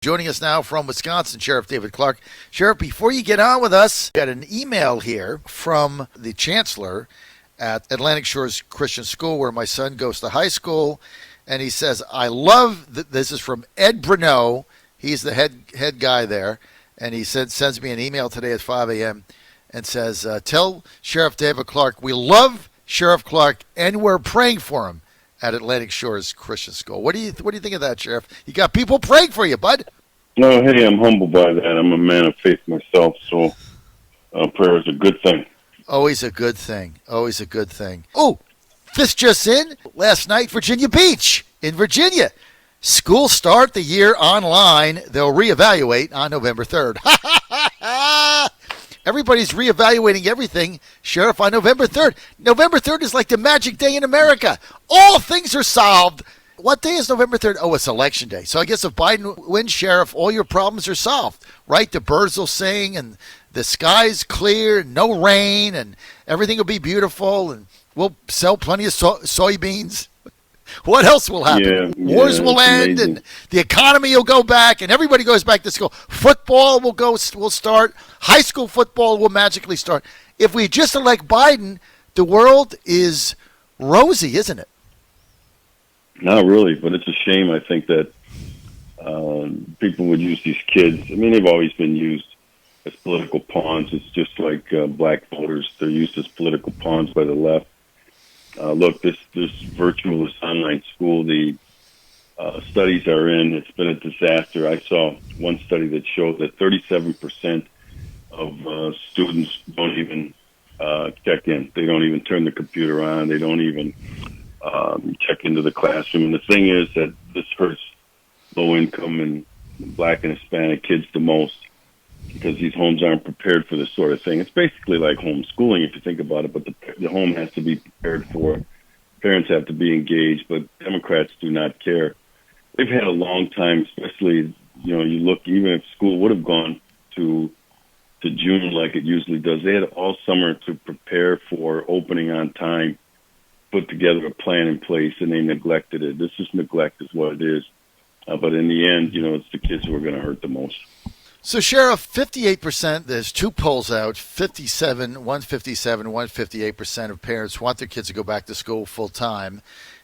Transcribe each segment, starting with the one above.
Joining us now from Wisconsin, Sheriff David Clarke. Sheriff, before you get on with us, got an email here from the chancellor at Atlantic Shores Christian School, where my son goes to high school, and he says, I love, this is from Ed Bruneau. He's the head guy there, and he sends me an email today at 5 a.m. and says, tell Sheriff David Clarke we love Sheriff Clarke, and we're praying for him at Atlantic Shores Christian School. What do you think of that, Sheriff? You got people praying for you, bud. No, hey, I'm humbled by that. I'm a man of faith myself, so prayer is a good thing. Always a good thing. Always a good thing. Oh, this just in. Last night, Virginia Beach in Virginia. Schools start the year online. They'll reevaluate on November 3rd. Everybody's reevaluating everything, Sheriff, on November 3rd. November 3rd is like the magic day in America. All things are solved. What day is November 3rd? Oh, it's Election Day. So I guess if Biden wins, Sheriff, all your problems are solved, right? The birds will sing, and the sky's clear, no rain, and everything will be beautiful, and we'll sell plenty of soybeans. What else will happen? Wars will end, and the economy will go back, and everybody goes back to school. Football will start. High school football will magically start. If we just elect Biden, the world is rosy, isn't it? Not really, but it's a shame. I think that people would use these kids. I mean, they've always been used as political pawns. It's just like black voters. They're used as political pawns by the left. Look, this virtual, this online school, the studies are in. It's been a disaster. I saw one study that showed that 37% of students don't even check in. They don't even turn the computer on. They don't even check into the classroom. And the thing is that this hurts low-income and black and Hispanic kids the most, because these homes aren't prepared for this sort of thing. It's basically like homeschooling if you think about it, but the home has to be prepared for it. Parents have to be engaged, but Democrats do not care. They've had a long time, especially, you look, even if school would have gone to June like it usually does, they had all summer to prepare for opening on time, put together a plan in place, and they neglected it. This is neglect is what it is. But in the end, it's the kids who are going to hurt the most. So, Sheriff, 58%, there's two polls out, 158% of parents want their kids to go back to school full-time,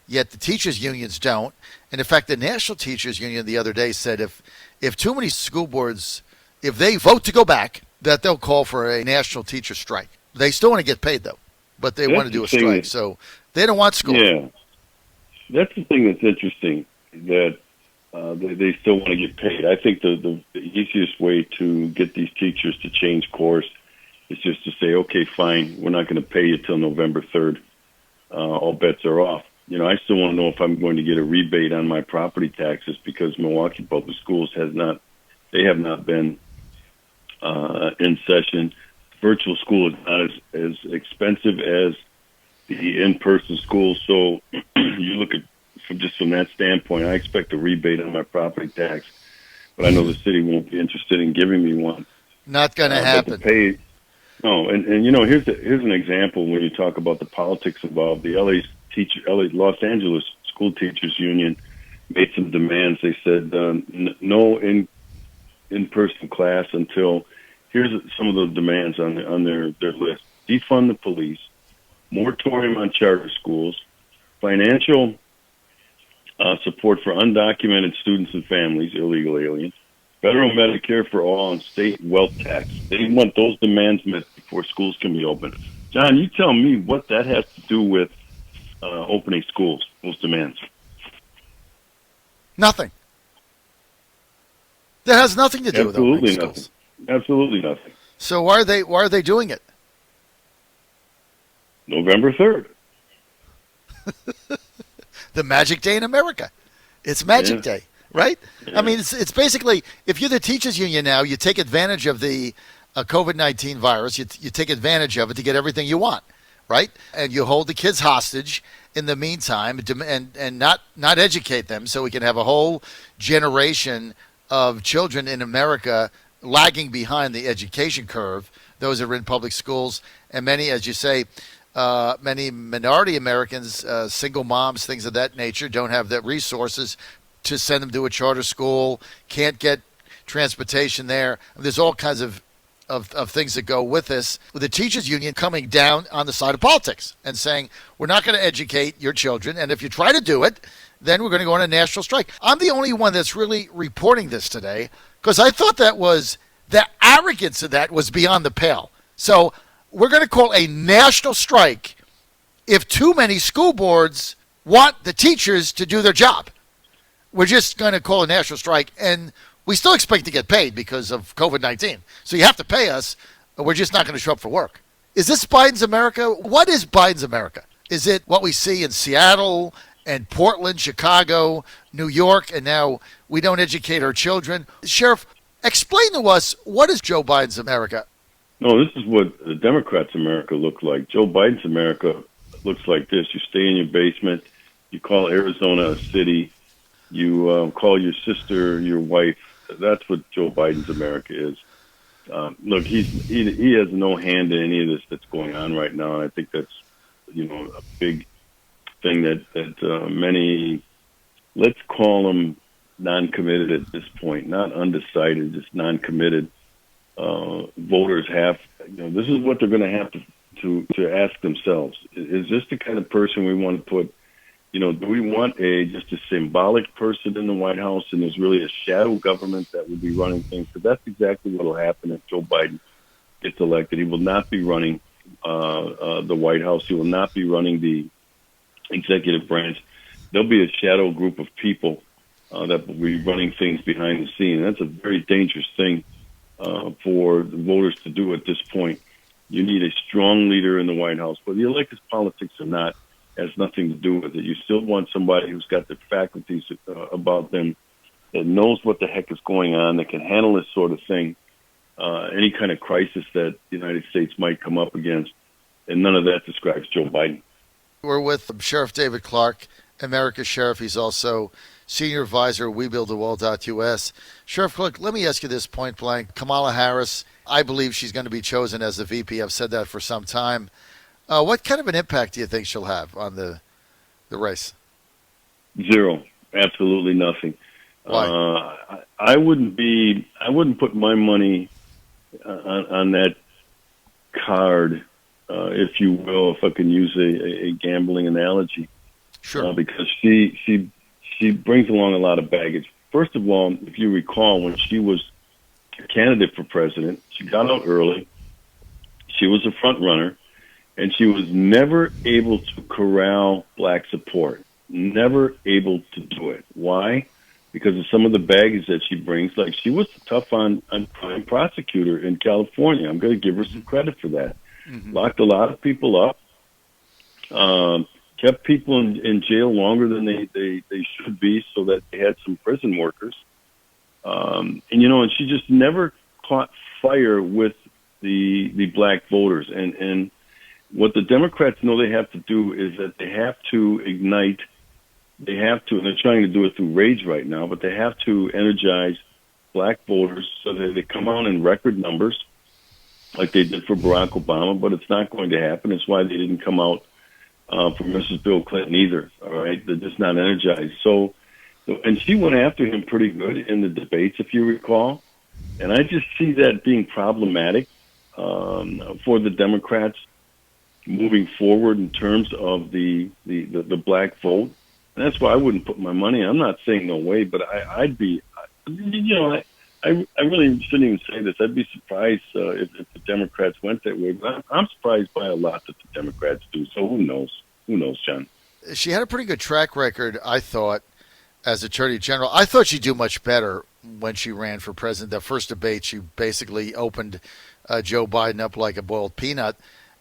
yet the teachers' unions don't. And, in fact, the National Teachers Union the other day said if too many school boards, if they vote to go back, that they'll call for a national teacher strike. They still want to get paid, though, but they want to do a strike. So they don't want school. Yeah, that's the thing that's interesting, that they still want to get paid. I think the easiest way to get these teachers to change course is just to say, okay, fine, we're not going to pay you till November 3rd. All bets are off. I still want to know if I'm going to get a rebate on my property taxes, because Milwaukee Public Schools have not been in session. Virtual school is not as expensive as the in-person school. So you look at from that standpoint, I expect a rebate on my property tax, but I know the city won't be interested in giving me one. Not going to happen. No, and here's an example when you talk about the politics involved. The Los Angeles School Teachers Union made some demands. They said no in-person class until, here's some of the demands on their list: defund the police, moratorium on charter schools, financial support for undocumented students and families, illegal aliens, federal Medicare for all, and state wealth tax. They want those demands met before schools can be opened. John, you tell me what that has to do with opening schools, those demands. Nothing. That has nothing to do with opening schools. Absolutely nothing. So why are they doing it? November 3rd. The magic day in America. It's magic day, right? Yeah. I mean, it's basically, if you're the teachers union now, you take advantage of the COVID-19 virus. You take advantage of it to get everything you want, right? And you hold the kids hostage in the meantime and not educate them, so we can have a whole generation of children in America lagging behind the education curve. Those are in public schools, and many, as you say, many minority Americans, single moms, things of that nature, don't have the resources to send them to a charter school, can't get transportation there. There's all kinds of things that go with this, with the teachers union coming down on the side of politics and saying, we're not going to educate your children, and if you try to do it, then we're going to go on a national strike. I'm the only one that's really reporting this today, because I thought the arrogance of that was beyond the pale. So we're going to call a national strike if too many school boards want the teachers to do their job. We're just going to call a national strike, and we still expect to get paid because of COVID-19. So you have to pay us, or we're just not going to show up for work. Is this Biden's America? What is Biden's America? Is it what we see in Seattle and Portland, Chicago, New York, and now we don't educate our children? Sheriff, explain to us, what is Joe Biden's America? No, this is what the Democrats' America looks like. Joe Biden's America looks like this. You stay in your basement. You call Arizona a city. You call your sister your wife. That's what Joe Biden's America is. Look, he has no hand in any of this that's going on right now. And I think that's, a big thing that many, let's call them non-committed at this point, not undecided, just non-committed voters have. This is what they're going to have to ask themselves. Is this the kind of person we want to put? Do we want just a symbolic person in the White House, and there's really a shadow government that will be running things? Because that's exactly what will happen if Joe Biden gets elected. He will not be running the White House. He will not be running the executive branch. There'll be a shadow group of people that will be running things behind the scene. That's a very dangerous thing for the voters to do at this point. You need a strong leader in the White House, whether you like his politics or not. Has nothing to do with it. You still want somebody who's got the faculties about them, that knows what the heck is going on, that can handle this sort of thing, any kind of crisis that the United States might come up against. And none of that describes Joe Biden. We're with Sheriff David Clarke, America's Sheriff. He's also Senior Advisor, WeBuildTheWall.us. Sheriff Clarke, let me ask you this point blank. Kamala Harris, I believe she's going to be chosen as the VP. I've said that for some time. What kind of an impact do you think she'll have on the race? Zero. Absolutely nothing. Why? I wouldn't put my money on that card, if you will, if I can use a gambling analogy. Sure. Because she brings along a lot of baggage. First of all, if you recall, when she was a candidate for president, she got out early. She was a front runner. And she was never able to corral black support. Never able to do it. Why? Because of some of the baggage that she brings. Like, she was tough on crime prosecutor in California. I'm going to give her some credit for that. Mm-hmm. Locked a lot of people up. Kept people in jail longer than they should be, so that they had some prison workers. And she just never caught fire with the black voters. And what the Democrats know they have to do is that they have to ignite, and they're trying to do it through rage right now, but they have to energize black voters so that they come out in record numbers like they did for Barack Obama, but it's not going to happen. It's why they didn't come out for Mrs. Bill Clinton either, all right? They're just not energized. So, and she went after him pretty good in the debates, if you recall, and I just see that being problematic for the Democrats moving forward in terms of the black vote. And that's why I wouldn't put my money. I'm not saying no way, but I'd be, I really shouldn't even say this. I'd be surprised if the Democrats went that way. But I'm surprised by a lot that the Democrats do. So who knows? Who knows, John? She had a pretty good track record, I thought, as Attorney General. I thought she'd do much better when she ran for president. That first debate, she basically opened Joe Biden up like a boiled peanut.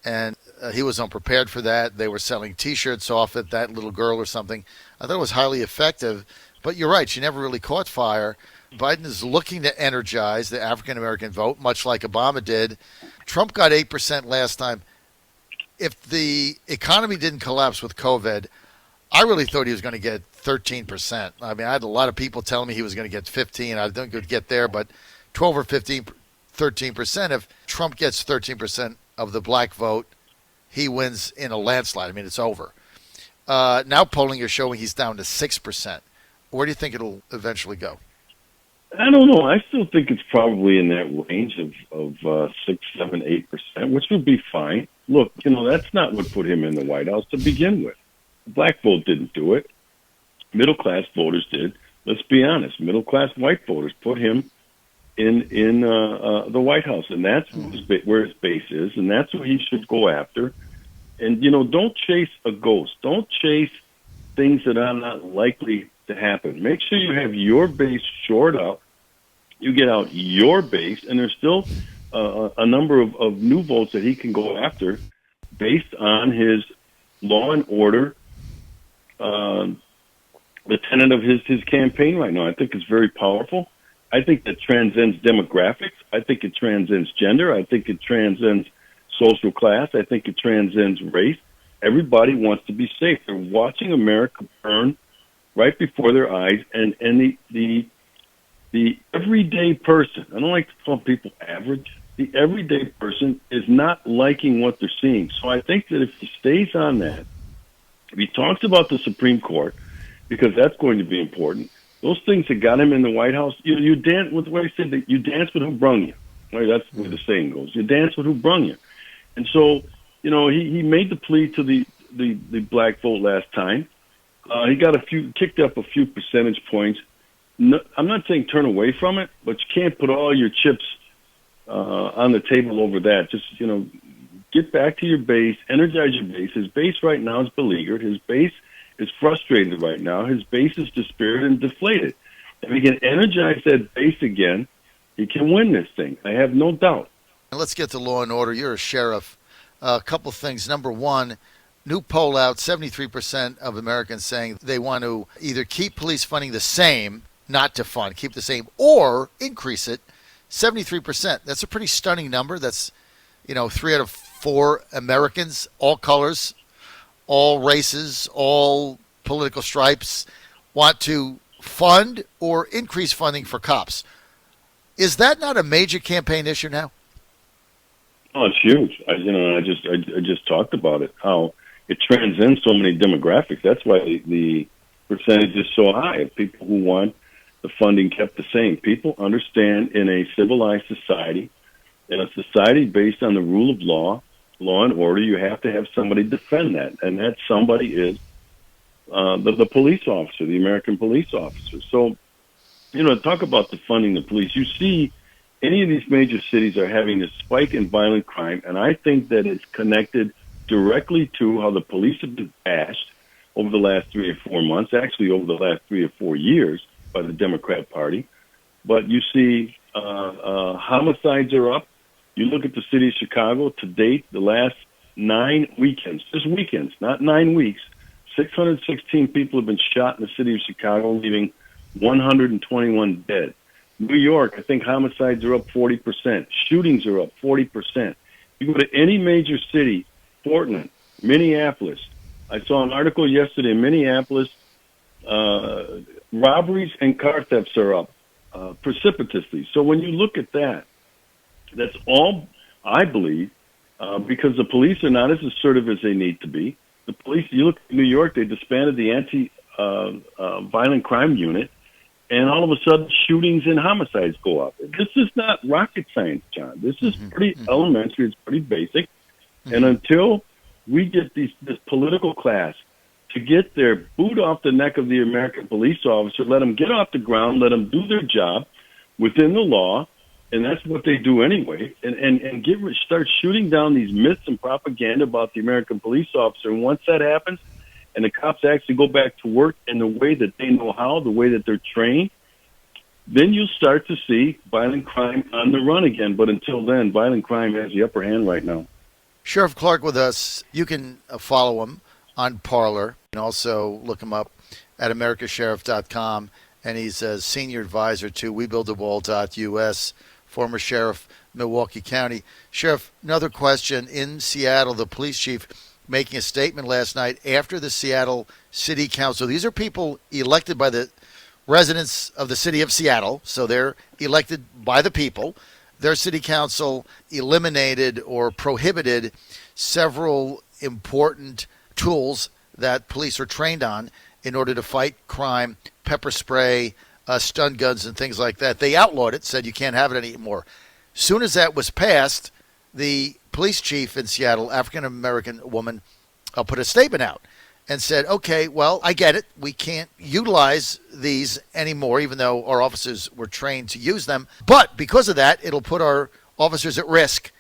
And he was unprepared for that. They were selling T-shirts off at that little girl or something. I thought it was highly effective. But you're right, she never really caught fire. Biden is looking to energize the African-American vote, much like Obama did. Trump got 8% last time. If the economy didn't collapse with COVID, I really thought he was going to get 13%. I mean, I had a lot of people telling me he was going to get 15. I think he would get there, but 12 or 15, 13%. If Trump gets 13% of the black vote, he wins in a landslide. I mean, it's over. Now polling is showing he's down to 6%. Where do you think it'll eventually go? I don't know. I still think it's probably in that range of 6, 7, 8%, which would be fine. Look, that's not what put him in the White House to begin with. The black vote didn't do it. Middle-class voters did. Let's be honest. Middle-class white voters put him in the White House, and that's where his base is, and that's what he should go after. And, don't chase a ghost. Don't chase things that are not likely to happen. Make sure you have your base shored up. You get out your base, and there's still a number of new votes that he can go after based on his law and order, the tenet of his campaign right now. I think it's very powerful. I think that transcends demographics. I think it transcends gender. I think it transcends social class. I think it transcends race. Everybody wants to be safe. They're watching America burn right before their eyes, and the everyday person, I don't like to call people average, the everyday person is not liking what they're seeing. So I think that if he stays on that, if he talks about the Supreme Court, because that's going to be important, those things that got him in the White House, you dance with what I said, that you dance with who brung you. Right? That's the way the saying goes. You dance with who brung you. And so, he made the plea to the black vote last time. He got kicked up a few percentage points. No, I'm not saying turn away from it, but you can't put all your chips on the table over that. Just, get back to your base, energize your base. His base right now is beleaguered. His base is frustrated right now. His base is dispirited and deflated. If he can energize that base again, he can win this thing. I have no doubt. Let's get to law and order. You're a sheriff. A couple things. Number one, new poll out, 73% of Americans saying they want to either keep police funding the same, not to fund, keep the same, or increase it. 73%. That's a pretty stunning number. That's, 3 out of 4 Americans, all colors, all races, all political stripes, want to fund or increase funding for cops. Is that not a major campaign issue now? Oh, it's huge. I just talked about it, how it transcends so many demographics. That's why the percentage is so high of people who want the funding kept the same. People understand in a civilized society, in a society based on the rule of law and order, you have to have somebody defend that, and that somebody is the police officer, the American police officer. So, talk about defunding the police. You see, any of these major cities are having a spike in violent crime, and I think that it's connected directly to how the police have been bashed over the last 3 or 4 months, actually over the last 3 or 4 years by the Democrat Party. But you see homicides are up. You look at the city of Chicago to date, the last 9 weekends, just weekends, not 9 weeks, 616 people have been shot in the city of Chicago, leaving 121 dead. New York, I think homicides are up 40%. Shootings are up 40%. You go to any major city, Portland, Minneapolis. I saw an article yesterday in Minneapolis, robberies and car thefts are up precipitously. So when you look at that, that's all, I believe, because the police are not as assertive as they need to be. The police, you look at New York, they disbanded the anti-violent crime unit, and all of a sudden shootings and homicides go up. This is not rocket science, John. This is pretty elementary. It's pretty basic. And until we get this political class to get their boot off the neck of the American police officer, let them get off the ground, let them do their job within the law, and that's what they do anyway, and start shooting down these myths and propaganda about the American police officer. And once that happens, and the cops actually go back to work in the way that they know how, the way that they're trained, then you'll start to see violent crime on the run again. But until then, violent crime has the upper hand right now. Sheriff Clarke with us. You can follow him on Parler and also look him up at americasheriff.com. And he's a senior advisor to WeBuildAWall.us, former sheriff, Milwaukee County. Sheriff, another question. In Seattle, the police chief making a statement last night after the Seattle City Council. These are people elected by the residents of the city of Seattle, so they're elected by the people. Their city council eliminated or prohibited several important tools that police are trained on, in order to fight crime, pepper spray, stun guns, and things like that. They outlawed it, said you can't have it anymore. Soon as that was passed, the police chief in Seattle, African-American woman, put a statement out and said, okay, well, I get it. We can't utilize these anymore, even though our officers were trained to use them. But because of that, it'll put our officers at risk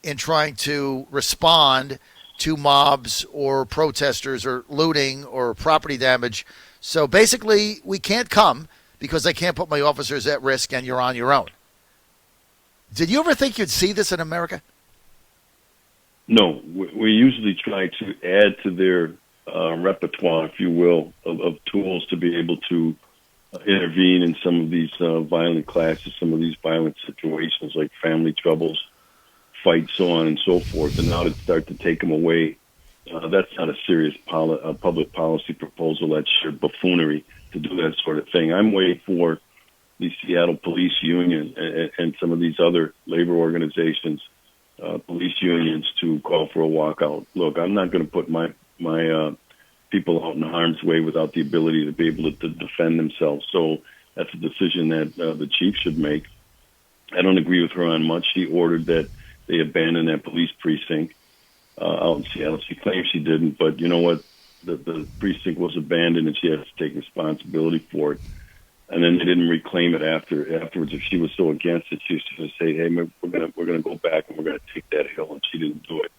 in trying to respond to mobs or protesters or looting or property damage. So basically, we can't come because I can't put my officers at risk and you're on your own. Did you ever think you'd see this in America? No. We usually try to add to their repertoire, if you will, of tools to be able to intervene in some of these violent clashes, some of these violent situations like family troubles, fights, so on and so forth. And now to start to take them away, that's not a serious public policy proposal. That's sheer buffoonery to do that sort of thing. I'm waiting for the Seattle Police Union and some of these other labor organizations, police unions, to call for a walkout. Look, I'm not going to put my people out in harm's way without the ability to be able to defend themselves. So that's a decision that the chief should make. I don't agree with her on much. She ordered that they abandon that police precinct out in Seattle. She claims she didn't, but you know what? The precinct was abandoned, and she has to take responsibility for it. And then they didn't reclaim it afterwards. If she was so against it, she was going to say, "Hey, we're gonna go back and we're gonna take that hill," and she didn't do it.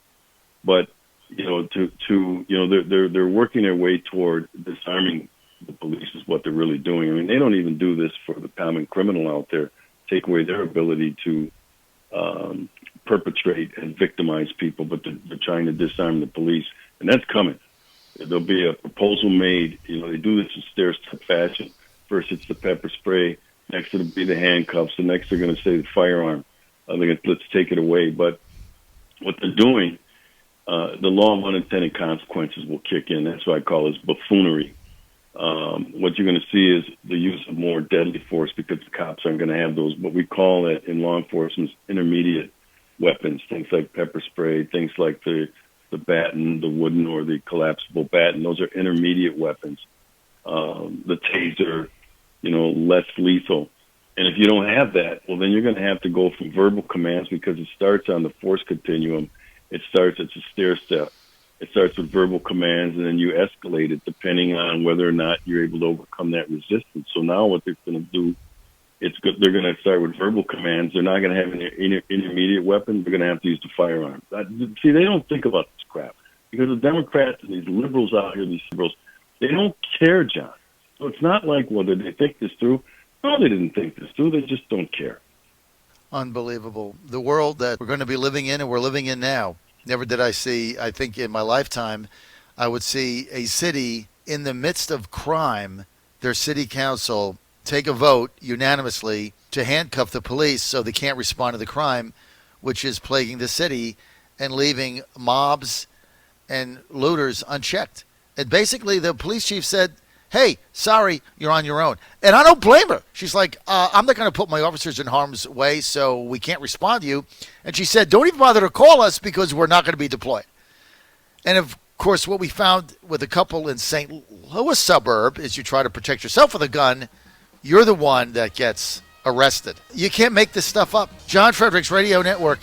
But they're working their way toward disarming the police is what they're really doing. I mean, they don't even do this for the common criminal out there. Take away their ability to perpetrate and victimize people, but they're trying to disarm the police, and that's coming. There'll be a proposal made. They do this in stair-step fashion. First, it's the pepper spray. Next, it'll be the handcuffs. And next, they're going to say the firearm. Let's take it away. But what they're doing, the law of unintended consequences will kick in. That's what I call this buffoonery. What you're going to see is the use of more deadly force because the cops aren't going to have those. What we call it in law enforcement intermediate weapons, things like pepper spray, things like the baton, the wooden or the collapsible baton. Those are intermediate weapons. The taser, less lethal. And if you don't have that, well, then you're going to have to go from verbal commands because it starts on the force continuum. It's a stair step. It starts with verbal commands, and then you escalate it depending on whether or not you're able to overcome that resistance. So now what they're going to do, they're going to start with verbal commands. They're not going to have an intermediate weapon. They're going to have to use the firearm. See, they don't think about this crap because the Democrats and these liberals out here, they don't care, John. So it's not like, well, did they think this through? No, they didn't think this through. They just don't care. Unbelievable. The world that we're going to be living in and we're living in now. Never did I see, I think in my lifetime, I would see a city in the midst of crime, their city council take a vote unanimously to handcuff the police so they can't respond to the crime, which is plaguing the city and leaving mobs and looters unchecked. And basically the police chief said, hey, sorry, you're on your own. And I don't blame her. She's like, I'm not going to put my officers in harm's way, so we can't respond to you. And she said, don't even bother to call us because we're not going to be deployed. And, of course, what we found with a couple in St. Louis suburb is you try to protect yourself with a gun, you're the one that gets arrested. You can't make this stuff up. John Fredericks Radio Network,